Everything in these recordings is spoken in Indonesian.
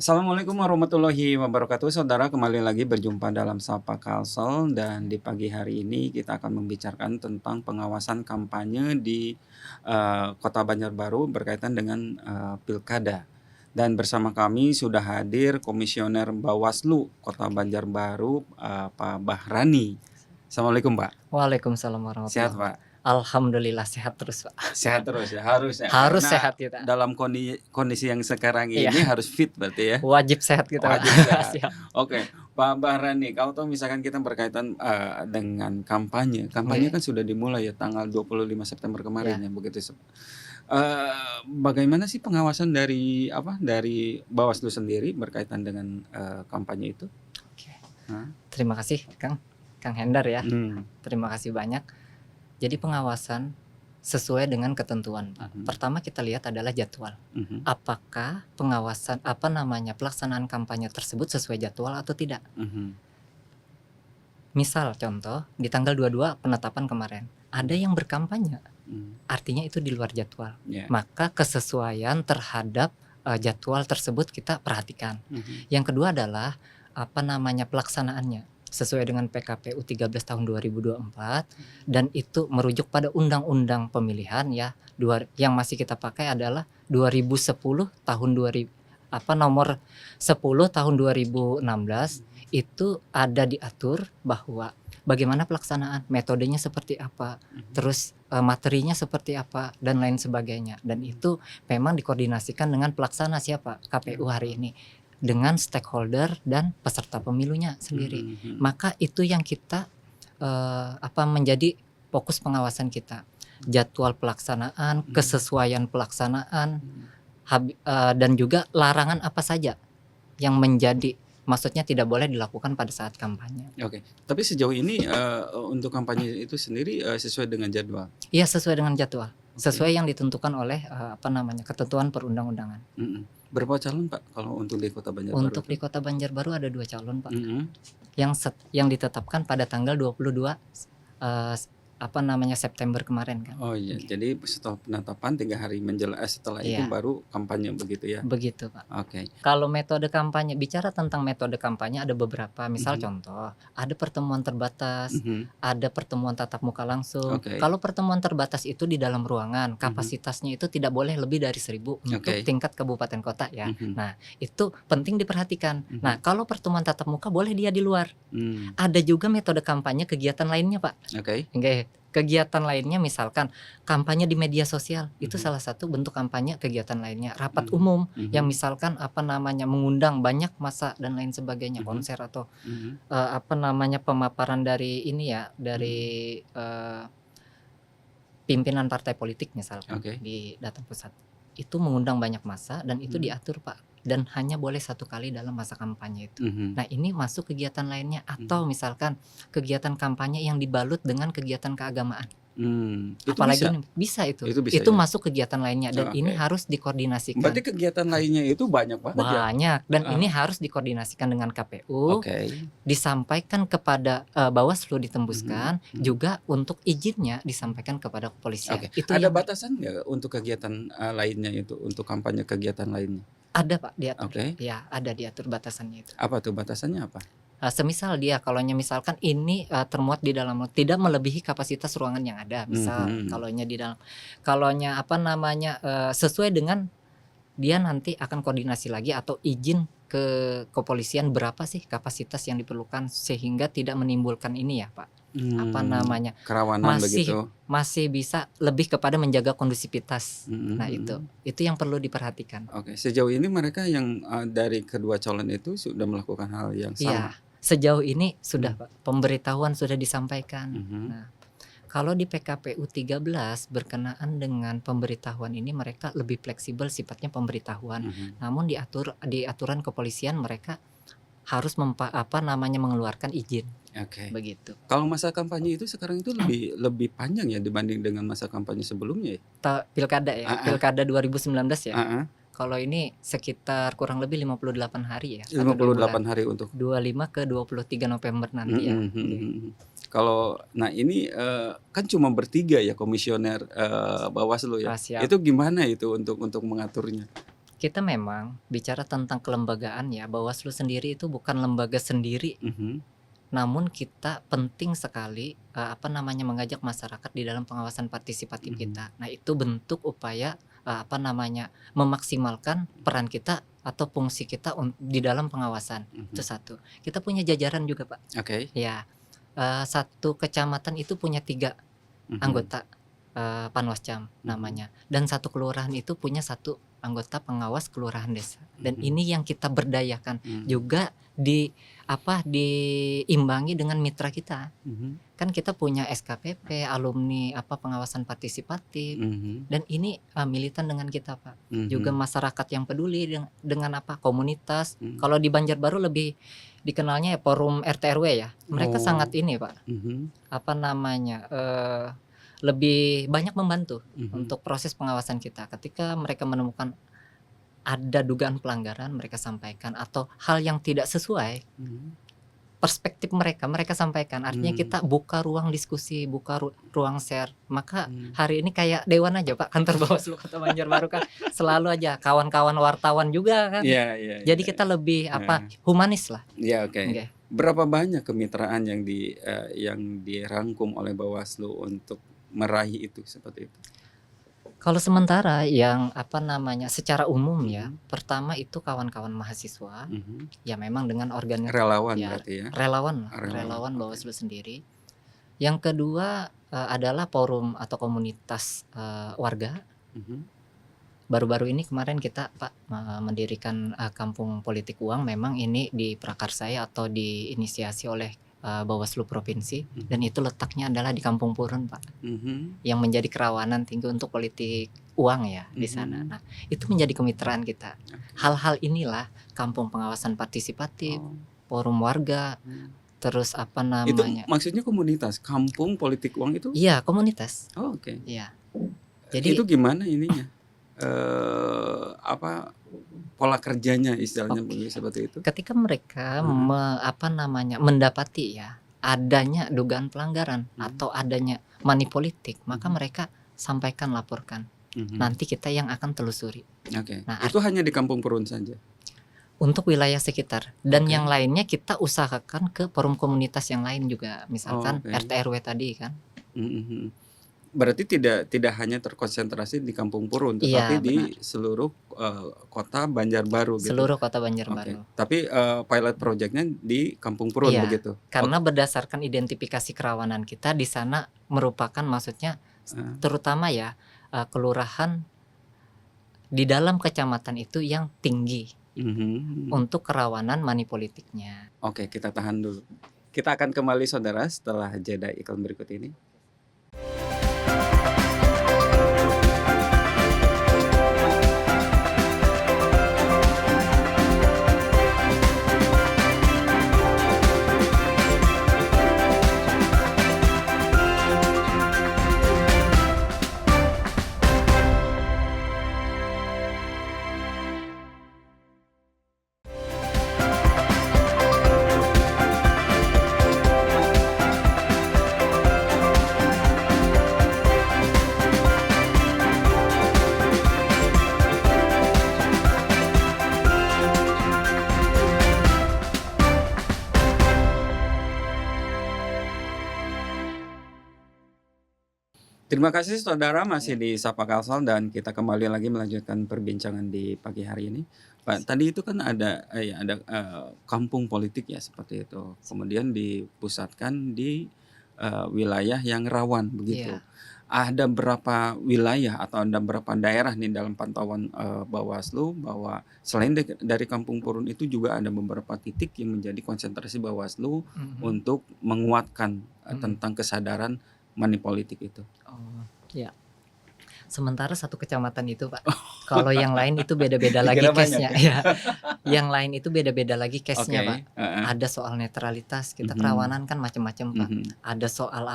Assalamualaikum warahmatullahi wabarakatuh. Saudara, kembali lagi berjumpa dalam Sapa Kalsel dan di pagi hari ini kita akan membicarakan tentang pengawasan kampanye di Kota Banjarbaru berkaitan dengan pilkada. Dan bersama kami sudah hadir Komisioner Bawaslu Kota Banjarbaru, Pak Bahrani. Assalamualaikum, Pak. Waalaikumsalam Sehat, warahmatullahi Pak? Alhamdulillah sehat terus, Pak. Sehat terus ya, harus ya. Harus Karena sehat kita. dalam kondisi yang sekarang Iya. ini harus fit berarti ya. Wajib sehat kita, Pak. Wajib sehat. Siap. Oke, Pak Bahrani, kalau tahu misalkan kita berkaitan dengan kampanye Iya. kan sudah dimulai ya tanggal 25 September kemarin Iya. ya begitu. Bagaimana sih pengawasan dari Bawaslu sendiri berkaitan dengan kampanye itu? Oke. Hah? Terima kasih, Kang Hendar ya. Hmm. Terima kasih banyak. Jadi pengawasan sesuai dengan ketentuan, Pak. Pertama kita lihat adalah jadwal. Apakah pengawasan pelaksanaan kampanye tersebut sesuai jadwal atau tidak? Misal contoh di tanggal 22 penetapan kemarin, ada yang berkampanye. Artinya itu di luar jadwal. Yeah. Maka kesesuaian terhadap jadwal tersebut kita perhatikan. Yang kedua adalah pelaksanaannya sesuai dengan PKPU 13 tahun 2024 dan itu merujuk pada undang-undang pemilihan ya. Yang masih kita pakai adalah 2010 tahun 2000 nomor 10 tahun 2016 itu ada diatur bahwa bagaimana pelaksanaan, metodenya seperti apa, terus materinya seperti apa dan lain sebagainya. Dan itu memang dikoordinasikan dengan pelaksana siapa? KPU hari ini dengan stakeholder dan peserta pemilunya sendiri. Maka itu yang kita menjadi fokus pengawasan kita. Jadwal pelaksanaan, kesesuaian pelaksanaan, dan juga larangan apa saja yang menjadi maksudnya tidak boleh dilakukan pada saat kampanye. Oke. Tapi sejauh ini untuk kampanye itu sendiri sesuai dengan jadwal? Iya, sesuai dengan jadwal. Sesuai yang ditentukan oleh ketentuan perundang-undangan. Berapa calon, Pak, kalau untuk di Kota Banjarbaru? Untuk di Kota Banjarbaru ada 2 calon, Pak. Yang ditetapkan pada tanggal 22 September kemarin kan. Oh iya, jadi setelah penetapan 3 hari setelah itu Iya. baru kampanye begitu ya? Begitu, Pak. Oke. Kalau metode kampanye, bicara tentang metode kampanye ada beberapa. Misal contoh, ada pertemuan terbatas, ada pertemuan tatap muka langsung. Oke. Kalau pertemuan terbatas itu di dalam ruangan, kapasitasnya itu tidak boleh lebih dari 1.000 untuk Oke. tingkat kabupaten kota ya. Nah, itu penting diperhatikan. Nah, kalau pertemuan tatap muka boleh dia di luar. Ada juga metode kampanye kegiatan lainnya, Pak. Oke. Kegiatan lainnya misalkan kampanye di media sosial, itu salah satu bentuk kampanye kegiatan lainnya. Rapat umum yang misalkan mengundang banyak massa dan lain sebagainya, konser atau pemaparan dari dari pimpinan partai politik misalkan di datang pusat. Itu mengundang banyak massa dan itu diatur, Pak, dan hanya boleh 1 kali dalam masa kampanye itu. Nah, ini masuk kegiatan lainnya atau misalkan kegiatan kampanye yang dibalut dengan kegiatan keagamaan. Itu Apalagi bisa? bisa itu. Itu bisa Itu ya? masuk kegiatan lainnya dan ini harus dikoordinasikan. Berarti kegiatan lainnya itu banyak banget ya? Banyak dan ini harus dikoordinasikan dengan KPU, Oke. disampaikan kepada Bawaslu ditembuskan, juga untuk izinnya disampaikan kepada kepolisian. Oke. Itu Ada yang batasan nggak untuk kegiatan lainnya itu, untuk kampanye kegiatan lainnya? ada, Pak, diatur. Oke. Ya, ada diatur batasannya itu. Apa tuh batasannya apa? Semisal dia misalkan ini termuat di dalam tidak melebihi kapasitas ruangan yang ada. Misal kalaunya sesuai dengan dia nanti akan koordinasi lagi atau izin ke kepolisian berapa sih kapasitas yang diperlukan sehingga tidak menimbulkan ini ya, Pak. Kerawanan begitu. Masih bisa lebih kepada menjaga kondusivitas. Nah, itu yang perlu diperhatikan. Oke, sejauh ini mereka yang dari kedua calon itu sudah melakukan hal yang sama? Iya, sejauh ini sudah, Pak. Pemberitahuan sudah disampaikan. Nah, kalau di PKPU 13 berkenaan dengan pemberitahuan ini mereka lebih fleksibel sifatnya pemberitahuan. Namun di aturan kepolisian mereka harus mengeluarkan izin. Oke. Begitu. Kalau masa kampanye itu sekarang itu lebih panjang ya dibanding dengan masa kampanye sebelumnya ya? Pilkada ya, Pilkada 2019 ya. Kalau ini sekitar kurang lebih 58 hari ya. 58 hari untuk 25 ke 23 November nanti ya. Kalau ini kan cuma bertiga ya komisioner Bawaslu ya. Siap. Itu gimana itu untuk mengaturnya? Kita memang bicara tentang kelembagaan ya, Bawaslu sendiri itu bukan lembaga sendiri, namun kita penting sekali, mengajak masyarakat di dalam pengawasan partisipatif kita. Nah, itu bentuk upaya, memaksimalkan peran kita atau fungsi kita di dalam pengawasan, itu satu. Kita punya jajaran juga, Pak. Oke. Ya, satu kecamatan itu punya 3 anggota, Panwascam namanya, dan satu kelurahan itu punya 1 anggota pengawas kelurahan desa. Dan ini yang kita berdayakan juga diimbangi dengan mitra kita. Kan kita punya SKPP, alumni pengawasan partisipatif, dan ini militan dengan kita, Pak. Juga masyarakat yang peduli dengan komunitas. Kalau di Banjarbaru lebih dikenalnya ya forum RT RW ya. Mereka sangat ini, Pak. Lebih banyak membantu untuk proses pengawasan kita. Ketika mereka menemukan ada dugaan pelanggaran, mereka sampaikan, atau hal yang tidak sesuai perspektif mereka sampaikan. Artinya kita buka ruang diskusi, buka ruang share. Maka hari ini kayak dewan aja, Pak, kantor Bawaslu Kota Banjarbaru kan selalu aja kawan-kawan wartawan juga kan. Jadi kita lebih humanis lah. Ya, oke. Berapa banyak kemitraan yang dirangkum oleh Bawaslu untuk meraih itu seperti itu? Kalau sementara yang secara umum ya, pertama itu kawan-kawan mahasiswa, ya memang dengan Relawan berarti ya? Relawan Bawaslu sendiri. Yang kedua adalah forum atau komunitas warga. Baru-baru ini kemarin kita, Pak, mendirikan Kampung Politik Uang. Memang ini diprakarsai atau diinisiasi oleh Bawaslu Provinsi, dan itu letaknya adalah di Kampung Purun, Pak, yang menjadi kerawanan tinggi untuk politik uang ya di sana. Nah, itu menjadi kemitraan kita. Hal-hal inilah kampung pengawasan partisipatif, forum warga, terus Itu maksudnya komunitas Kampung Politik Uang itu? Iya, komunitas. Oh, oke. Iya. Jadi itu gimana ininya? Pola kerjanya istilahnya seperti itu. Ketika mereka mendapati ya adanya dugaan pelanggaran atau adanya money politik, maka mereka sampaikan, laporkan. Nanti kita yang akan telusuri. Oke. Nah, itu hanya di Kampung Purun saja? Untuk wilayah sekitar, dan yang lainnya kita usahakan ke forum komunitas yang lain juga, misalkan RT RW tadi kan. Berarti tidak hanya terkonsentrasi di Kampung Purun, tetapi di seluruh kota Banjarbaru gitu. Seluruh kota Banjarbaru. Tapi pilot projectnya di Kampung Purun begitu. Karena berdasarkan identifikasi kerawanan kita di sana merupakan maksudnya terutama ya kelurahan di dalam kecamatan itu yang tinggi untuk kerawanan money politiknya. Oke, kita tahan dulu. Kita akan kembali saudara setelah jeda iklan berikut ini. Terima kasih saudara, masih di Sapa Kalsel dan kita kembali lagi melanjutkan perbincangan di pagi hari ini. Pak, tadi itu kan ada kampung politik ya seperti itu. Kemudian dipusatkan di wilayah yang rawan begitu. Ada berapa wilayah atau ada berapa daerah nih dalam pantauan Bawaslu bahwa selain dari Kampung Purun itu juga ada beberapa titik yang menjadi konsentrasi Bawaslu untuk menguatkan tentang kesadaran money politik itu. Ya. Sementara satu kecamatan itu, Pak. Kalau yang lain itu beda-beda lagi case-nya. Ya. Yang lain itu beda-beda lagi case-nya, Pak. Ada soal netralitas, kita kerawanan kan macam-macam, Pak. Ada soal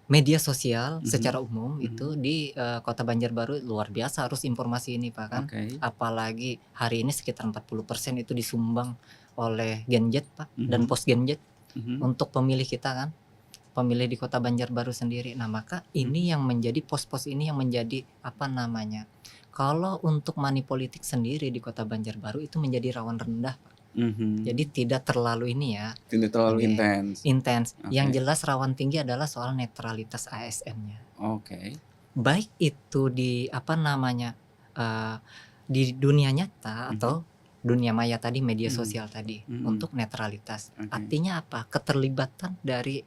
media sosial secara umum itu di Kota Banjarbaru luar biasa harus informasi ini, Pak, kan. Apalagi hari ini sekitar 40% itu disumbang oleh Genjet, Pak, dan pos Genjet untuk pemilih kita kan. Pemilih di Kota Banjarbaru sendiri. Nah, maka ini yang menjadi pos-pos ini yang menjadi Kalau untuk money politik sendiri di Kota Banjarbaru itu menjadi rawan rendah, Pak. Jadi tidak terlalu ini ya, Tidak terlalu ini intens. intens. Yang Oke. jelas rawan tinggi adalah soal netralitas ASN-nya. Oke. Baik itu di apa namanya di dunia nyata atau dunia maya tadi, media sosial tadi, untuk netralitas. Oke. Artinya apa? Keterlibatan dari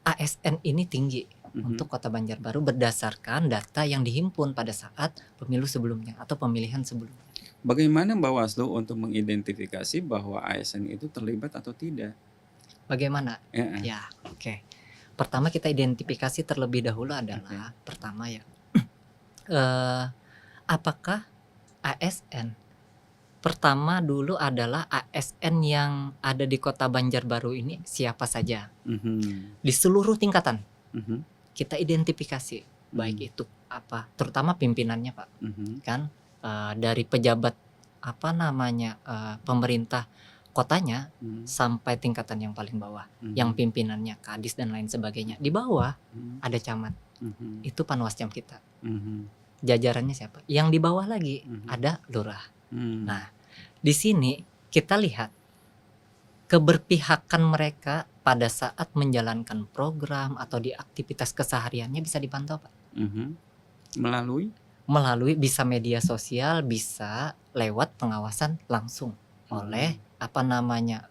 ASN ini tinggi untuk Kota Banjarbaru berdasarkan data yang dihimpun pada saat pemilu sebelumnya atau pemilihan sebelumnya. Bagaimana Bawaslu untuk mengidentifikasi bahwa ASN itu terlibat atau tidak? Bagaimana? Heeh. Ya, oke. Pertama kita identifikasi terlebih dahulu adalah pertama ya, apakah ASN? Pertama dulu adalah ASN yang ada di Kota Banjarbaru ini siapa saja di seluruh tingkatan. Kita identifikasi baik itu apa, terutama pimpinannya Pak, kan dari pejabat apa namanya pemerintah kotanya sampai tingkatan yang paling bawah, yang pimpinannya kadis dan lain sebagainya. Di bawah ada camat, itu panwascam kita. Jajarannya siapa? Yang di bawah lagi ada lurah. Nah, di sini kita lihat keberpihakan mereka pada saat menjalankan program atau di aktivitas kesehariannya bisa dipantau Pak. Melalui bisa media sosial, bisa lewat pengawasan langsung oleh apa namanya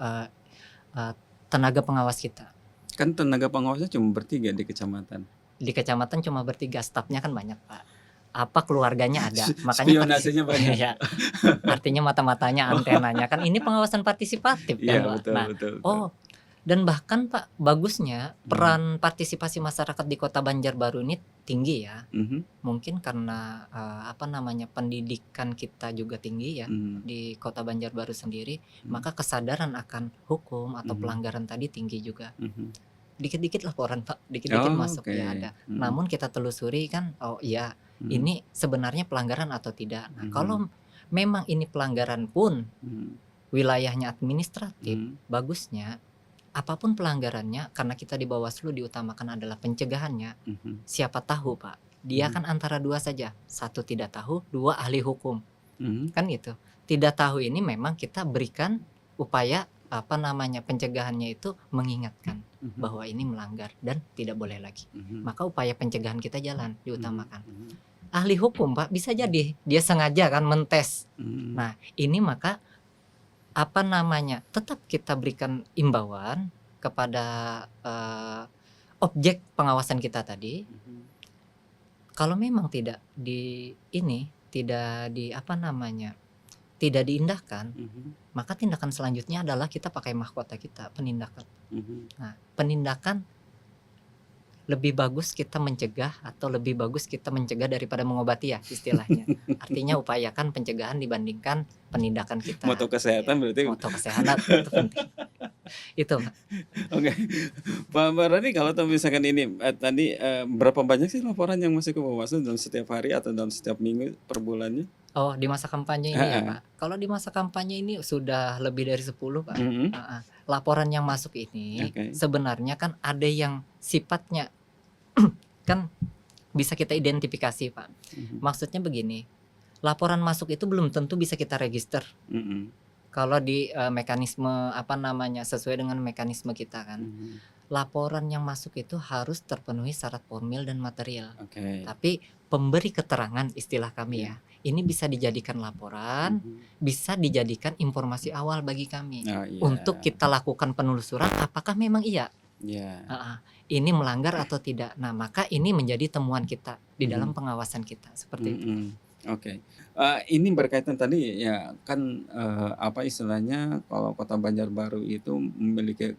tenaga pengawas kita. Kan tenaga pengawasnya cuma bertiga di kecamatan. Di kecamatan cuma bertiga, stafnya kan banyak Pak. Apa keluarganya ada, makanya spionasinya banyak. ya, artinya mata-matanya, antenanya kan ini pengawasan partisipatif kan Pak. Betul, Nah, betul. Dan bahkan Pak, bagusnya peran partisipasi masyarakat di Kota Banjarbaru ini tinggi ya. Mungkin karena apa namanya pendidikan kita juga tinggi ya di Kota Banjarbaru sendiri, maka kesadaran akan hukum atau pelanggaran tadi tinggi juga. Dikit-dikit laporan Pak, dikit-dikit masuk ya ada. Namun kita telusuri kan, oh iya ini sebenarnya pelanggaran atau tidak. Nah, kalau memang ini pelanggaran pun wilayahnya administratif, bagusnya apapun pelanggarannya, karena kita di Bawaslu diutamakan adalah pencegahannya. Siapa tahu Pak, dia kan antara dua saja, satu tidak tahu, dua ahli hukum, kan itu. Tidak tahu ini memang kita berikan upaya apa namanya pencegahannya itu mengingatkan bahwa ini melanggar dan tidak boleh lagi. Maka upaya pencegahan kita jalan diutamakan. Ahli hukum Pak bisa jadi dia sengaja kan mentes. Nah ini maka apa namanya tetap kita berikan imbauan kepada objek pengawasan kita tadi. Kalau memang tidak di ini tidak di apa namanya tidak diindahkan, maka tindakan selanjutnya adalah kita pakai mahkota kita penindakan. Nah penindakan lebih bagus kita mencegah atau lebih bagus kita mencegah daripada mengobati ya istilahnya. Artinya upayakan pencegahan dibandingkan penindakan kita. Moto kesehatan berarti. Moto kesehatan itu penting. Itu Pak. Oke. Pak Rani, kalau misalkan ini tadi berapa banyak sih laporan yang masuk ke Bawaslu dalam setiap hari atau dalam setiap minggu per bulannya? Oh di masa kampanye ini ya Pak. Kalau di masa kampanye ini sudah lebih dari 10 Pak. Laporan yang masuk ini sebenarnya kan ada yang sifatnya kan bisa kita identifikasi Pak. Maksudnya begini, laporan masuk itu belum tentu bisa kita register. Kalau di mekanisme apa namanya sesuai dengan mekanisme kita kan. Laporan yang masuk itu harus terpenuhi syarat formil dan material. Tapi pemberi keterangan istilah kami ya, ini bisa dijadikan laporan, bisa dijadikan informasi awal bagi kami untuk kita lakukan penelusuran apakah memang iya. Ini melanggar atau tidak. Nah maka ini menjadi temuan kita di dalam pengawasan kita seperti itu. Ini berkaitan tadi ya kan apa istilahnya kalau Kota Banjarbaru itu memiliki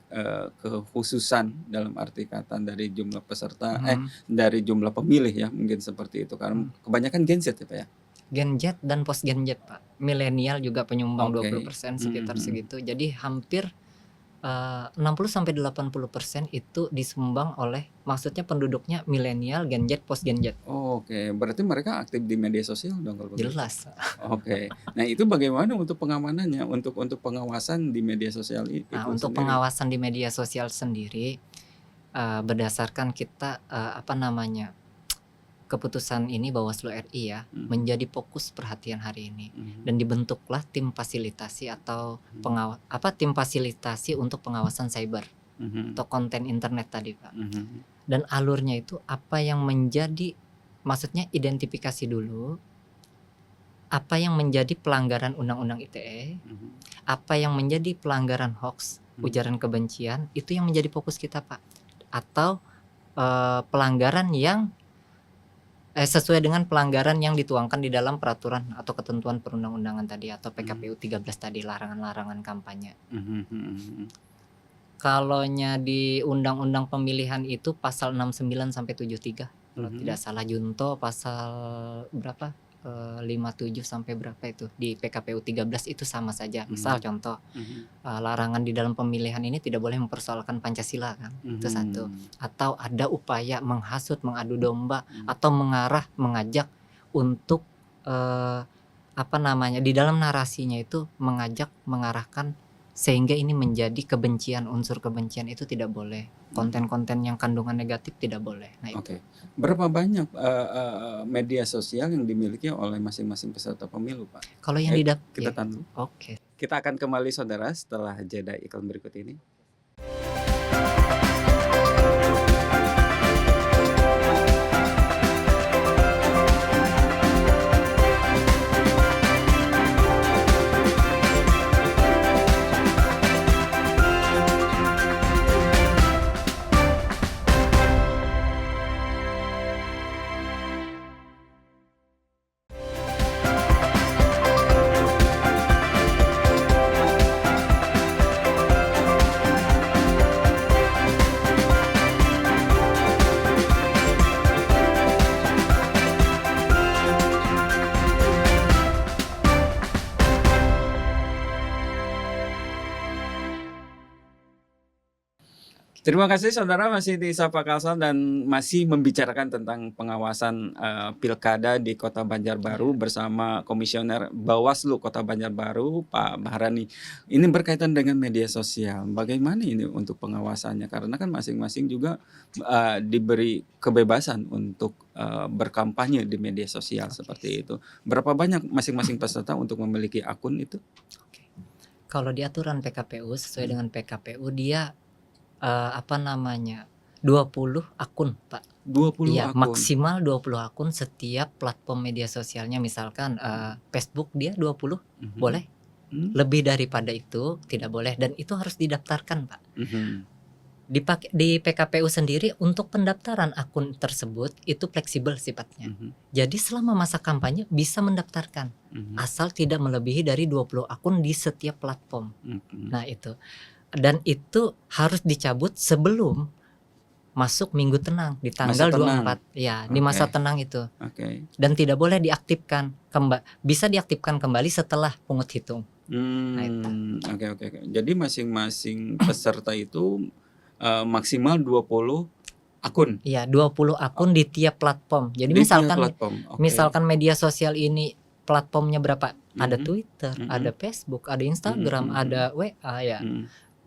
kekhususan dalam arti kata dari jumlah peserta dari jumlah pemilih ya mungkin seperti itu karena kebanyakan Gen Z ya Pak ya. Gen Z dan post Gen Z Pak. Milenial juga penyumbang 20% sekitar segitu. Jadi hampir 60-80% itu disumbang oleh maksudnya penduduknya milenial, Gen Z, post Gen Z. Berarti mereka aktif di media sosial dong kalau begitu? Jelas. Nah itu bagaimana untuk pengamanannya, untuk pengawasan di media sosial itu? Nah untuk sendiri? Pengawasan di media sosial sendiri berdasarkan kita apa namanya keputusan ini Bawaslu RI ya menjadi fokus perhatian hari ini, Mhm. dan dibentuklah tim fasilitasi atau tim fasilitasi untuk pengawasan cyber Mhm. atau konten internet tadi Pak. Mhm. Dan alurnya itu apa yang menjadi, maksudnya identifikasi dulu apa yang menjadi pelanggaran Undang-Undang ITE, Mhm. apa yang menjadi pelanggaran hoax, ujaran kebencian, itu yang menjadi fokus kita Pak. Atau pelanggaran yang sesuai dengan pelanggaran yang dituangkan di dalam peraturan atau ketentuan perundang-undangan tadi atau PKPU 13 tadi, larangan-larangan kampanye. Mhm. Mhm. Kalonya di Undang-Undang Pemilihan itu pasal 69 sampai 73 kalau tidak salah, junto pasal berapa? 57 sampai berapa itu di PKPU 13 itu sama saja. Misal contoh, larangan di dalam pemilihan ini tidak boleh mempersoalkan Pancasila kan. Itu satu. Atau ada upaya menghasut, mengadu domba atau mengajak untuk di dalam narasinya itu mengajak, mengarahkan sehingga ini menjadi kebencian, unsur kebencian itu tidak boleh. Konten-konten yang kandungan negatif tidak boleh. Nah, Oke. Berapa banyak media sosial yang dimiliki oleh masing-masing peserta pemilu, Pak? Kalau yang Kita tahan dulu. Oke. Kita akan kembali saudara setelah jeda iklan berikut ini. Terima kasih saudara, masih di Sapa Kalsel dan masih membicarakan tentang pengawasan pilkada di Kota Banjarbaru bersama Komisioner Bawaslu Kota Banjarbaru, Pak Maharani. Ini berkaitan dengan media sosial. Bagaimana ini untuk pengawasannya? Karena kan masing-masing juga diberi kebebasan untuk berkampanye di media sosial seperti itu. Berapa banyak masing-masing peserta untuk memiliki akun itu? Kalau di aturan PKPU, sesuai dengan PKPU dia 20 akun Pak. 20 Iya, akun. maksimal 20 akun setiap platform media sosialnya. Misalkan Facebook dia 20 boleh. Lebih daripada itu tidak boleh, dan itu harus didaftarkan Pak. Di PKPU sendiri untuk pendaftaran akun tersebut itu fleksibel sifatnya. Jadi selama masa kampanye bisa mendaftarkan asal tidak melebihi dari 20 akun di setiap platform. Nah itu. Dan itu harus dicabut sebelum masuk Minggu Tenang di tanggal 24. Ya, di masa tenang itu. Dan tidak boleh diaktifkan bisa diaktifkan kembali setelah pungut hitung. Nah, itu. Oke. Jadi masing-masing peserta itu maksimal 20 akun. Iya, 20 akun di tiap platform. Jadi misalkan media sosial ini platformnya berapa? Ada Twitter, ada Facebook, ada Instagram, ada WA ya.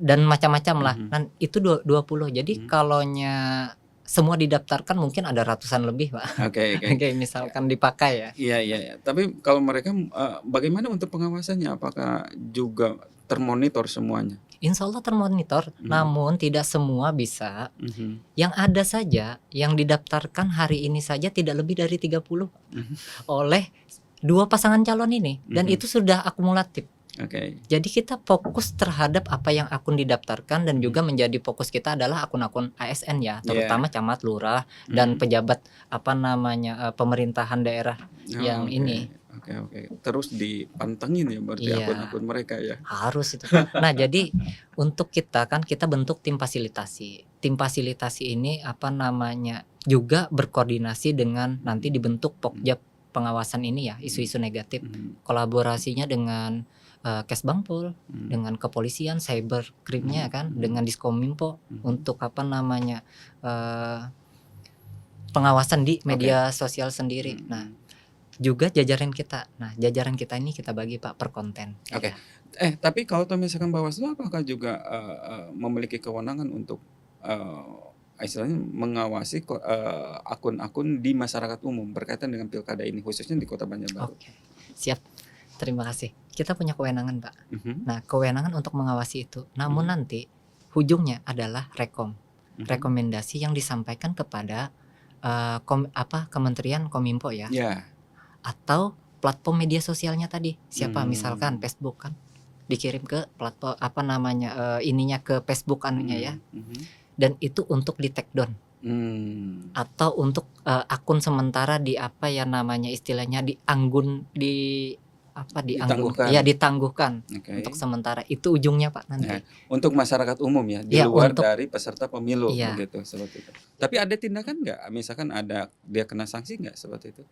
Dan macam-macam lah. Dan itu 20. Jadi kalonya semua didaftarkan mungkin ada ratusan lebih Pak. Oke. Misalkan dipakai ya. Iya. Tapi kalau mereka bagaimana untuk pengawasannya? Apakah juga termonitor semuanya? Insya Allah termonitor, namun tidak semua bisa. Yang ada saja yang didaftarkan hari ini saja tidak lebih dari 30 oleh 2 pasangan calon ini, dan itu sudah akumulatif. Jadi kita fokus terhadap apa yang akun didaftarkan, dan juga menjadi fokus kita adalah akun-akun ASN ya, terutama camat, lurah, dan pejabat pemerintahan daerah yang ini. Oke. Terus dipantengin ya berarti akun-akun mereka ya. Harus itu. Nah, jadi untuk kita bentuk tim fasilitasi. Tim fasilitasi ini juga berkoordinasi dengan nanti dibentuk Pokja pengawasan ini ya, isu-isu negatif. Kolaborasinya dengan Kesbangpol, dengan kepolisian, cyberkrimnya kan, dengan Diskominfo untuk pengawasan di media sosial sendiri. Nah, juga jajaran kita. Nah, jajaran kita ini kita bagi Pak per konten. Oke. Tapi kalau misalkan Bawaslu apakah juga memiliki kewenangan untuk istilahnya mengawasi akun-akun di masyarakat umum berkaitan dengan pilkada ini khususnya di Kota Banjarbaru? Oke, siap. Terima kasih. Kita punya kewenangan, Pak. Mhm, Nah, kewenangan untuk mengawasi itu. Namun mhm, nanti ujungnya adalah mhm. rekomendasi yang disampaikan kepada Kementerian Kominfo ya, Ya. atau platform media sosialnya tadi. Siapa? Misalkan Mmm, Facebook kan dikirim ke platform ininya ke Facebook anunya ya. mhm. Dan itu untuk di take down Mmm, atau untuk akun sementara di apa ya namanya istilahnya ditangguhkan. ya ditangguhkan untuk Oke. sementara itu ujungnya Pak Nah, nanti. untuk masyarakat umum ya, di Ya luar untuk dari peserta pemilu iya. begitu, seperti itu. Tapi ada tindakan nggak? Misalkan ada dia kena sanksi nggak seperti itu?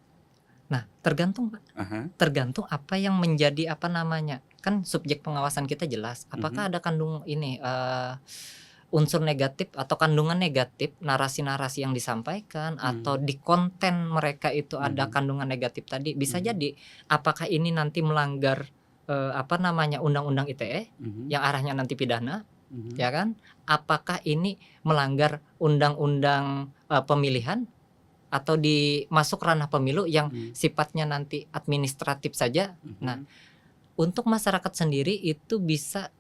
Nah, tergantung Pak, Aha, tergantung apa yang menjadi apa namanya, kan subjek pengawasan kita jelas, mhm, apakah ada unsur negatif atau kandungan negatif narasi-narasi yang disampaikan atau mhm, di konten mereka itu ada mhm, kandungan negatif tadi, bisa mhm, jadi apakah ini nanti melanggar, undang-undang ITE mhm, yang arahnya nanti pidana, mhm, ya kan? Apakah ini melanggar undang-undang, pemilihan atau masuk ranah pemilu yang mhm, sifatnya nanti administratif saja. Nah, mhm. untuk masyarakat sendiri itu bisa,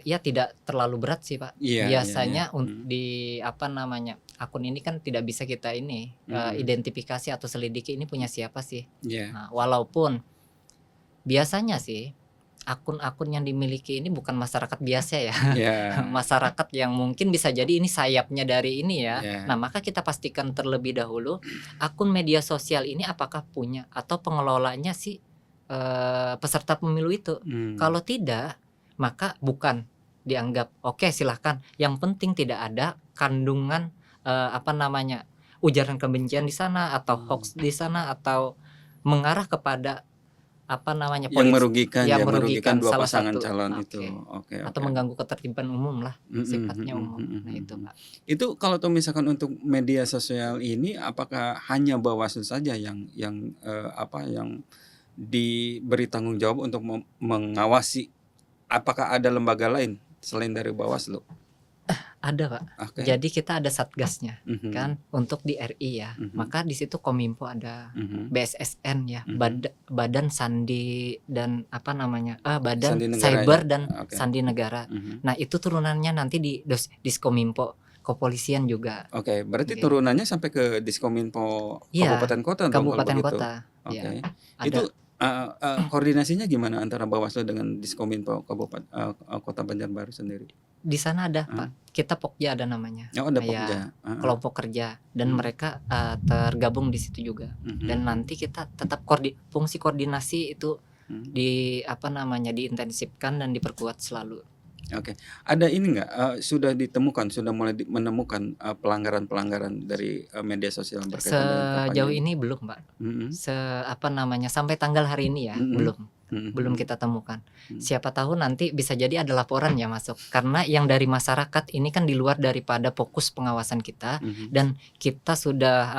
ya tidak terlalu berat sih, Pak. Iya iya iya, Biasanya mhm, akun ini kan tidak bisa kita mhm, identifikasi atau selidiki ini punya siapa sih. iya Nah, walaupun biasanya sih akun-akun yang dimiliki ini bukan masyarakat biasa ya, iya masyarakat yang mungkin bisa jadi ini sayapnya dari ini ya. iya, Nah, maka kita pastikan terlebih dahulu akun media sosial ini apakah punya atau pengelolanya si peserta pemilu itu. mmm, Kalau tidak, maka bukan dianggap, "Oke silahkan, yang penting tidak ada kandungan, ujaran kebencian di sana atau mmm. hoaks di sana atau mengarah kepada Yang merugikan yang ya, merugikan merugikan 2 salah pasangan satu." calon itu. Oke. Oke Atau oke. mengganggu ketertiban umum lah, Mhm sifatnya mhm umum. mhm Nah itu, mhm. Pak. Itu kalau tuh misalkan untuk media sosial ini apakah hanya Bawaslu saja yang diberi tanggung jawab untuk mengawasi? Apakah ada lembaga lain selain dari Bawaslu? Ada, Pak. Oke. Jadi kita ada satgasnya Mhm kan untuk di RI ya. mhm Maka di situ Kominfo ada, mhm BSSN ya, mhm. Badan Sandi dan Badan Sandi Negara ya? Cyber dan Oke. Sandi Negara. Mhm. Nah, itu turunannya nanti di Diskominfo, kepolisian juga Oke, berarti gitu. turunannya sampai ke Diskominfo Iya, kabupaten kota dong kalau kabupaten begitu? kota. Ya, Oke. ada. Itu, koordinasinya gimana antara Bawaslu dengan Diskominfo Kota Banjarbaru sendiri? Di sana ada, Heeh. Pak. Kita Pokja ada namanya. Oh, ada Ya, Pokja? Heeh. kelompok kerja dan Mmm, mereka, tergabung di situ juga. Dan mhm nanti kita tetap fungsi koordinasi itu mhm. diintensifkan dan diperkuat selalu. Oke. Ada ini nggak, sudah mulai menemukan, pelanggaran-pelanggaran dari, media sosial yang berkaitan dengan Sejauh kampanye ini? ini belum, Pak. Mhm Sampai tanggal hari ini ya, mhm belum. mhm Belum mhm kita temukan. mhm. Siapa tahu nanti bisa jadi ada laporan ya masuk. Karena yang dari masyarakat ini kan di luar daripada fokus pengawasan kita Mhm dan kita sudah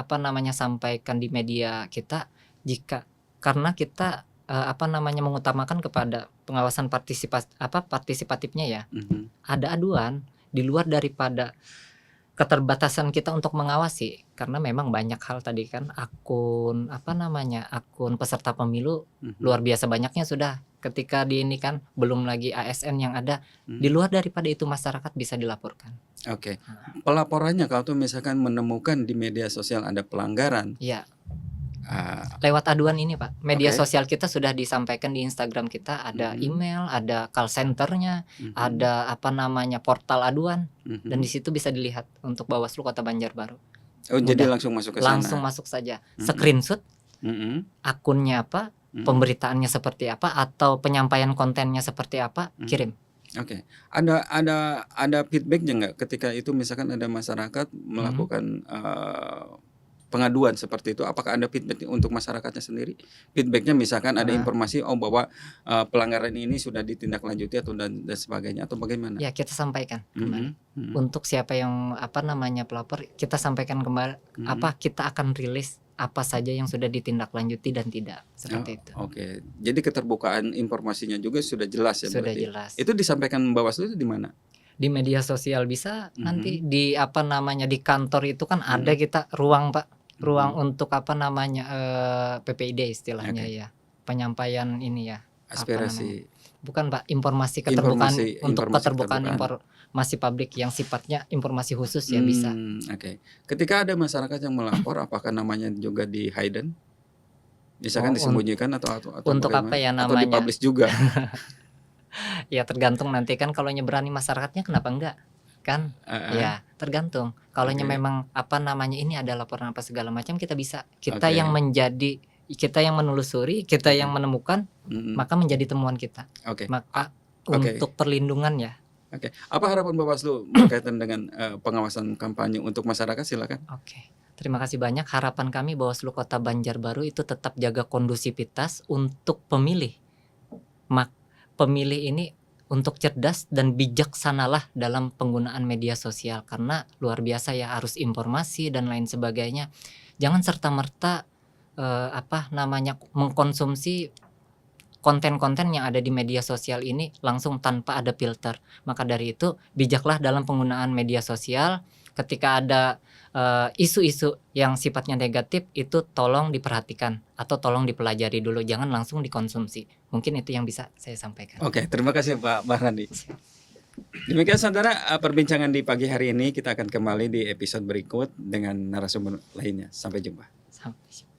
sampaikan di media kita jika karena kita mengutamakan kepada pengawasan partisipatifnya ya. mhm. Ada aduan di luar daripada keterbatasan kita untuk mengawasi, karena memang banyak hal tadi kan akun peserta pemilu Mhm luar biasa banyaknya sudah ketika di ini kan, belum lagi ASN yang ada, di mhm. luar daripada itu masyarakat bisa dilaporkan. Oke. Heeh. Pelaporannya kalau tuh misalkan menemukan di media sosial ada pelanggaran, Iya, ah, lewat aduan ini Pak, media oke, sosial kita sudah disampaikan di Instagram kita, ada mhm email, ada call center-nya, mhm ada portal aduan, dan mhm. di situ bisa dilihat untuk Bawaslu Kota Banjarbaru. Oh, jadi Mudah, langsung masuk ke langsung sana? masuk saja, Mhm screenshot mhm akunnya apa, mhm pemberitaannya seperti apa, atau penyampaian kontennya seperti apa, mhm. kirim. Oke. Ada feedback-nya nggak ketika itu misalkan ada masyarakat Mhm. melakukan, pengaduan seperti itu, apakah ada feedback untuk masyarakatnya sendiri? Feedback-nya misalkan ada Eee, informasi, bahwa, pelanggaran ini sudah ditindaklanjuti atau dan sebagainya atau bagaimana? ya kita sampaikan Mhm kembali. mhm Untuk siapa yang pelapor, kita sampaikan kembali mhm. kita akan rilis apa saja yang sudah ditindaklanjuti dan tidak, Oh, seperti itu. oke. Jadi keterbukaan informasinya juga sudah jelas ya Sudah berarti? jelas. Itu disampaikan Bawaslu itu di mana? Di media sosial bisa, nanti Mhm. di apa namanya, di kantor itu kan ada Mhm. kita ruang, Pak, ruang Mhm. untuk apa namanya, PPID istilahnya Oke. ya, penyampaian ini ya, apa namanya, Aspirasi, bukan Pak, informasi keterbukaan informasi untuk informasi keterbukaan keterbukaan. informasi publik yang sifatnya informasi khusus ya bisa. Oke. Ketika ada masyarakat yang melapor, apakah namanya juga di-hidden? Misalkan Oh, disembunyikan atau untuk apa bagaimana? ya Atau namanya, di-publish juga? ya tergantung nanti kan kalaunya berani masyarakatnya kenapa enggak, kan? Heeh, Ya tergantung. Kalaunya oke memang apa namanya, ini ada laporan apa segala macam kita bisa. oke, Kita yang menelusuri, kita yang mhm menemukan, mhm, maka menjadi temuan kita. oke, Maka oke untuk perlindungan ya. oke. Apa harapan Bawaslu berkaitan dengan, pengawasan kampanye untuk masyarakat? Silakan. Oke. Terima kasih banyak. Harapan kami Bawaslu Kota Banjarbaru itu tetap jaga kondusivitas untuk pemilih. Mak Pemilih ini untuk cerdas dan bijaksanalah dalam penggunaan media sosial karena luar biasa ya, arus informasi dan lain sebagainya. Jangan serta-merta apa namanya, mengkonsumsi konten-konten yang ada di media sosial ini langsung tanpa ada filter. Maka dari itu, bijaklah dalam penggunaan media sosial. Ketika ada isu-isu yang sifatnya negatif itu tolong diperhatikan atau tolong dipelajari dulu, jangan langsung dikonsumsi. Mungkin itu yang bisa saya sampaikan. Oke, terima kasih Pak Mahrandi. Demikian saudara, perbincangan di pagi hari ini. Kita akan kembali di episode berikut dengan narasumber lainnya. Sampai jumpa. Sampai